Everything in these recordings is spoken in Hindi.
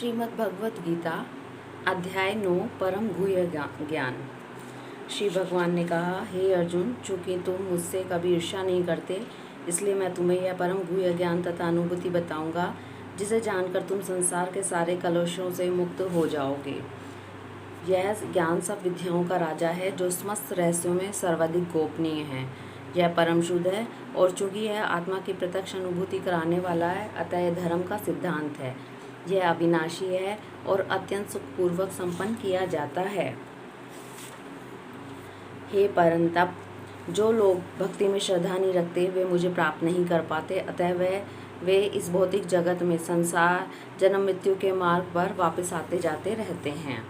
श्रीमद् भगवत गीता अध्याय 9 परम गुह्य ज्ञान। श्री भगवान ने कहा, हे अर्जुन, चूंकि तुम मुझसे कभी ईर्ष्या नहीं करते, इसलिए मैं तुम्हें यह परम गुह्य ज्ञान तथा अनुभूति बताऊंगा, जिसे जानकर तुम संसार के सारे कलुषों से मुक्त हो जाओगे। यह ज्ञान सब विद्याओं का राजा है, जो समस्त रहस्यों में सर्वाधिक गोपनीय है। यह परम शुद्ध है, और चूंकि यह आत्मा की प्रत्यक्ष अनुभूति कराने वाला है, अतः यह धर्म का सिद्धांत है। यह अविनाशी है और अत्यंत सुखपूर्वक संपन्न किया जाता है। हे परंतप, जो लोग भक्ति में श्रद्धा नहीं रखते, वे मुझे प्राप्त नहीं कर पाते, अतः वे इस भौतिक जगत में संसार जन्म मृत्यु के मार्ग पर वापस आते जाते रहते हैं।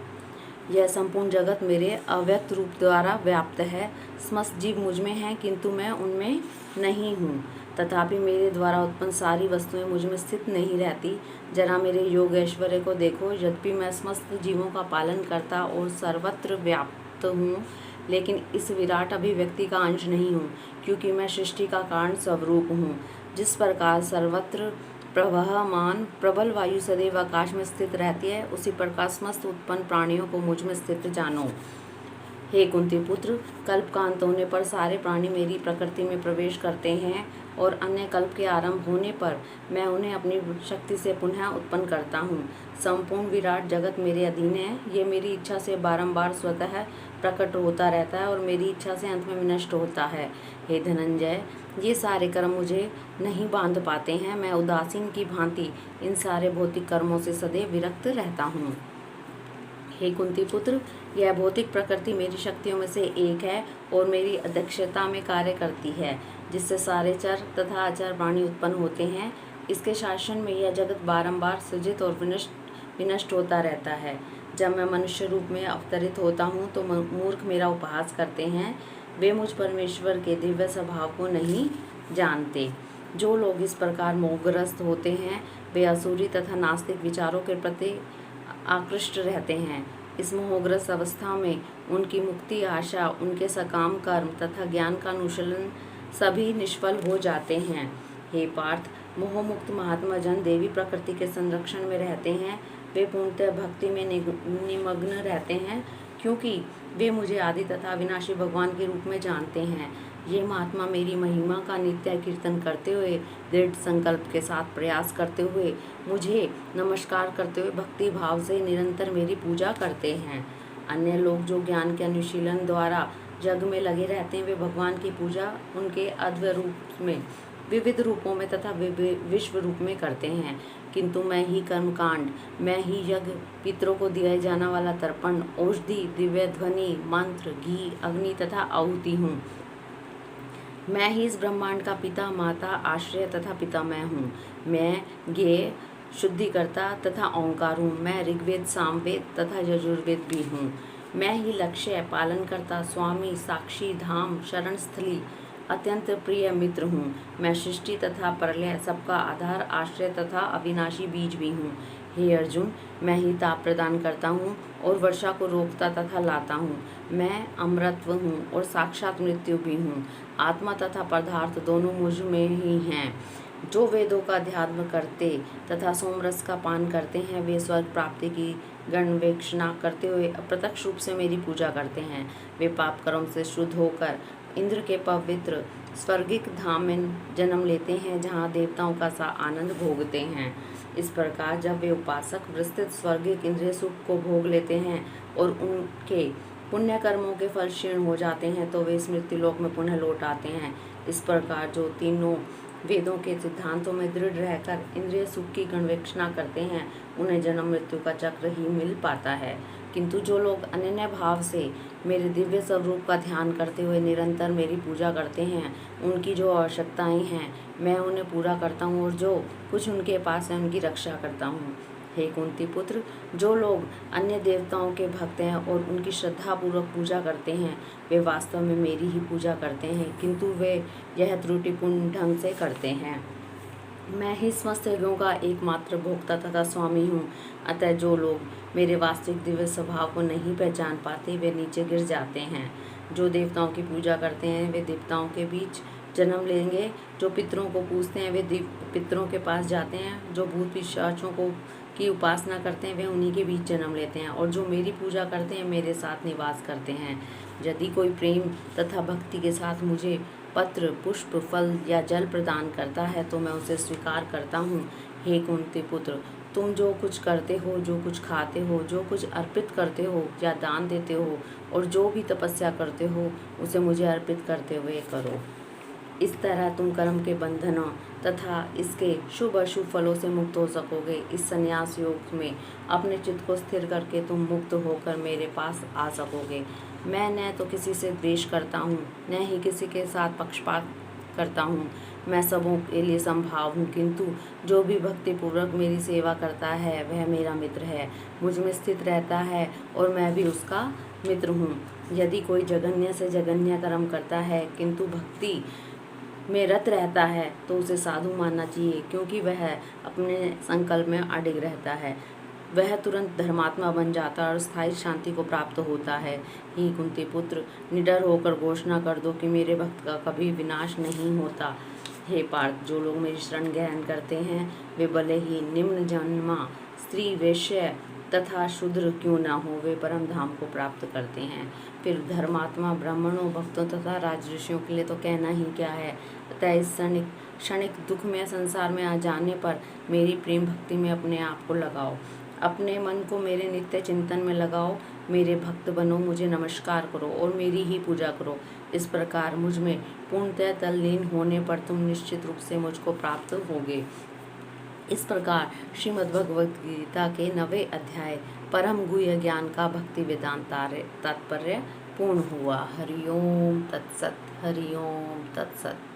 यह संपूर्ण जगत मेरे अव्यक्त रूप द्वारा व्याप्त है। समस्त जीव मुझ में हैं, किंतु मैं उनमें नहीं हूँ। तथापि मेरे द्वारा उत्पन्न सारी वस्तुएं मुझ में स्थित नहीं रहती। जरा मेरे योग ऐश्वर्य को देखो। यद्यपि मैं समस्त जीवों का पालन करता और सर्वत्र व्याप्त हूँ, लेकिन इस विराट अभिव्यक्ति का अंश नहीं हूँ, क्योंकि मैं सृष्टि का कारण स्वरूप हूँ। जिस प्रकार सर्वत्र प्रवहमान प्रबल वायु सदैव आकाश में स्थित रहती है, उसी प्रकार समस्त उत्पन्न प्राणियों को मुझ में स्थित जानो। हे कुंती पुत्र, कल्प का अंत होने पर सारे प्राणी मेरी प्रकृति में प्रवेश करते हैं, और अन्य कल्प के आरंभ होने पर मैं उन्हें अपनी शक्ति से पुनः उत्पन्न करता हूँ। संपूर्ण विराट जगत मेरे अधीन है। ये मेरी इच्छा से बारंबार स्वतः प्रकट होता रहता है और मेरी इच्छा से अंत में विनष्ट होता है। हे धनंजय, ये सारे कर्म मुझे नहीं बांध पाते हैं। मैं उदासीन की भांति इन सारे भौतिक कर्मों से सदैव विरक्त रहता हूँ। हे कुंती पुत्र, यह भौतिक प्रकृति मेरी शक्तियों में से एक है और मेरी अध्यक्षता में कार्य करती है, जिससे सारे चर तथा अचर प्राणी उत्पन्न होते हैं। इसके शासन में यह जगत बारंबार सृजित और विनष्ट होता रहता है। जब मैं मनुष्य रूप में अवतरित होता हूँ तो मूर्ख मेरा उपहास करते हैं। वे मुझ परमेश्वर के दिव्य स्वभाव को नहीं जानते। जो लोग इस प्रकार मोहग्रस्त होते हैं, वे असुरी तथा नास्तिक विचारों के प्रति आकृष्ट रहते हैं। इस मोहग्रस्त अवस्था में उनकी मुक्ति आशा, उनके सकाम कर्म तथा ज्ञान का अनुशीलन सभी निष्फल हो जाते हैं। हे पार्थ, मोहमुक्त महात्मा जन देवी प्रकृति के संरक्षण में रहते हैं। वे पूर्णतः भक्ति में निमग्न रहते हैं, क्योंकि वे मुझे आदि तथा अविनाशी भगवान के रूप में जानते हैं। ये महात्मा मेरी महिमा का नित्य कीर्तन करते हुए, दृढ़ संकल्प के साथ प्रयास करते हुए, मुझे नमस्कार करते हुए भक्ति भाव से निरंतर मेरी पूजा करते हैं। अन्य लोग जो ज्ञान के अनुशीलन द्वारा जग में लगे रहते हैं, वे भगवान की पूजा उनके अद्भुत रूप में, विविध रूपों में तथा विश्व रूप में करते हैं, किंतु मैं ही कर्मकांड, मैं ही यज्ञ, पितरों को दिया जाने वाला तर्पण, औषधि, दिव्य ध्वनि, मंत्र, घी, अग्नि तथा आहुति हूँ। मैं ही इस ब्रह्मांड का पिता, माता, आश्रय तथा पितामह हूँ। मैं ज्ञेय, शुद्धिकर्ता तथा ओंकार हूँ। मैं ऋग्वेद, सामवेद तथा यजुर्वेद भी हूँ। मैं ही लक्ष्य, पालनकर्ता, स्वामी, साक्षी, धाम, शरण स्थली, अत्यंत प्रिय मित्र हूँ। मैं सृष्टि तथा प्रलय, सबका आधार, आश्रय तथा अविनाशी बीज भी हूँ। हे अर्जुन, मैं ही ताप प्रदान करता हूँ और वर्षा को रोकता तथा लाता हूँ। मैं अमरत्व हूँ और साक्षात मृत्यु भी हूँ। आत्मा तथा पदार्थ दोनों मुझ में ही हैं। जो वेदों का अध्यात्म करते तथा सोमरस का पान करते हैं, वे स्वर्ग प्राप्ति की गणवेक्षणा करते हुए अप्रत्यक्ष रूप से मेरी पूजा करते हैं। वे पाप कर्म से शुद्ध होकर इंद्र के पवित्र स्वर्गिक धाम में जन्म लेते हैं, जहाँ देवताओं का सा आनंद भोगते हैं। इस प्रकार जब वे उपासक विस्तृत स्वर्गिक इंद्रिय सुख को भोग लेते हैं और उनके पुण्य कर्मों के फल क्षीण हो जाते हैं, तो वे स्मृति लोक में पुनः लौट आते हैं। इस प्रकार जो तीनों वेदों के सिद्धांतों में दृढ़ रहकर इंद्रिय सुख की गणवेक्षणा करते हैं, उन्हें जन्म मृत्यु का चक्र ही मिल पाता है। किंतु जो लोग अनन्य भाव से मेरे दिव्य स्वरूप का ध्यान करते हुए निरंतर मेरी पूजा करते हैं, उनकी जो आवश्यकताएं हैं मैं उन्हें पूरा करता हूँ, और जो कुछ उनके पास है उनकी रक्षा करता हूँ। हे कुंती पुत्र, जो लोग अन्य देवताओं के भक्त हैं और उनकी श्रद्धापूर्वक पूजा करते हैं, वे वास्तव में मेरी ही पूजा करते हैं, किंतु वे यह त्रुटिपूर्ण ढंग से करते हैं। मैं ही समस्त यज्ञों का एकमात्र भोक्ता तथा स्वामी हूँ। अतः जो लोग मेरे वास्तविक दिव्य स्वभाव को नहीं पहचान पाते, वे नीचे गिर जाते हैं। जो देवताओं की पूजा करते हैं, वे देवताओं के बीच जन्म लेंगे। जो पितरों को पूजते हैं, वे पितरों के पास जाते हैं। जो भूत पिशाचों को की उपासना करते हैं वे उन्हीं के बीच जन्म लेते हैं, और जो मेरी पूजा करते हैं मेरे साथ निवास करते हैं। यदि कोई प्रेम तथा भक्ति के साथ मुझे पत्र, पुष्प, फल या जल प्रदान करता है तो मैं उसे स्वीकार करता हूँ। हे कुंती पुत्र, तुम जो कुछ करते हो, जो कुछ खाते हो, जो कुछ अर्पित करते हो या दान देते हो, और जो भी तपस्या करते हो उसे मुझे अर्पित करते हुए करो। इस तरह तुम कर्म के बंधनों तथा इसके शुभ अशुभ फलों से मुक्त हो सकोगे। इस संन्यास योग में अपने चित्त को स्थिर करके तुम मुक्त होकर मेरे पास आ सकोगे। मैं न तो किसी से द्वेष करता हूँ, न ही किसी के साथ पक्षपात करता हूँ। मैं सबों के लिए संभाव हूँ, किंतु जो भी भक्तिपूर्वक मेरी सेवा करता है वह मेरा मित्र है, मुझ में स्थित रहता है और मैं भी उसका मित्र हूँ। यदि कोई जघन्य से जघन्य कर्म करता है किंतु भक्ति में रत रहता है तो उसे साधु मानना चाहिए, क्योंकि वह अपने संकल्प में अडिग रहता है। वह तुरंत धर्मात्मा बन जाता है और स्थायी शांति को प्राप्त होता है। ही कुंती पुत्र, निडर होकर घोषणा कर दो कि मेरे भक्त का कभी विनाश नहीं होता। हे पार्थ, जो लोग मेरी शरण ग्रहण करते हैं वे भले ही निम्न जन्मा स्त्री, वैश्य तथा शूद्र क्यों ना हो, वे परम धाम को प्राप्त करते हैं। फिर धर्मात्मा ब्राह्मणों, भक्तों तथा राजऋषियों के लिए तो कहना ही क्या है। अतः इस क्षणिक दुखमय संसार में आ जाने पर मेरी प्रेम भक्ति में अपने आप को लगाओ, अपने मन को मेरे नित्य चिंतन में लगाओ, मेरे भक्त बनो, मुझे नमस्कार करो और मेरी ही पूजा करो। इस प्रकार मुझ में पूर्णतः तल्लीन होने पर तुम निश्चित रूप से मुझको प्राप्त होगे। इस प्रकार श्रीमद् भगवद गीता के 9वें अध्याय परम गुह्य ज्ञान का भक्ति वेदांत तात्पर्य पूर्ण हुआ। हरि ओम तत्सत, हरि ओम तत्सत।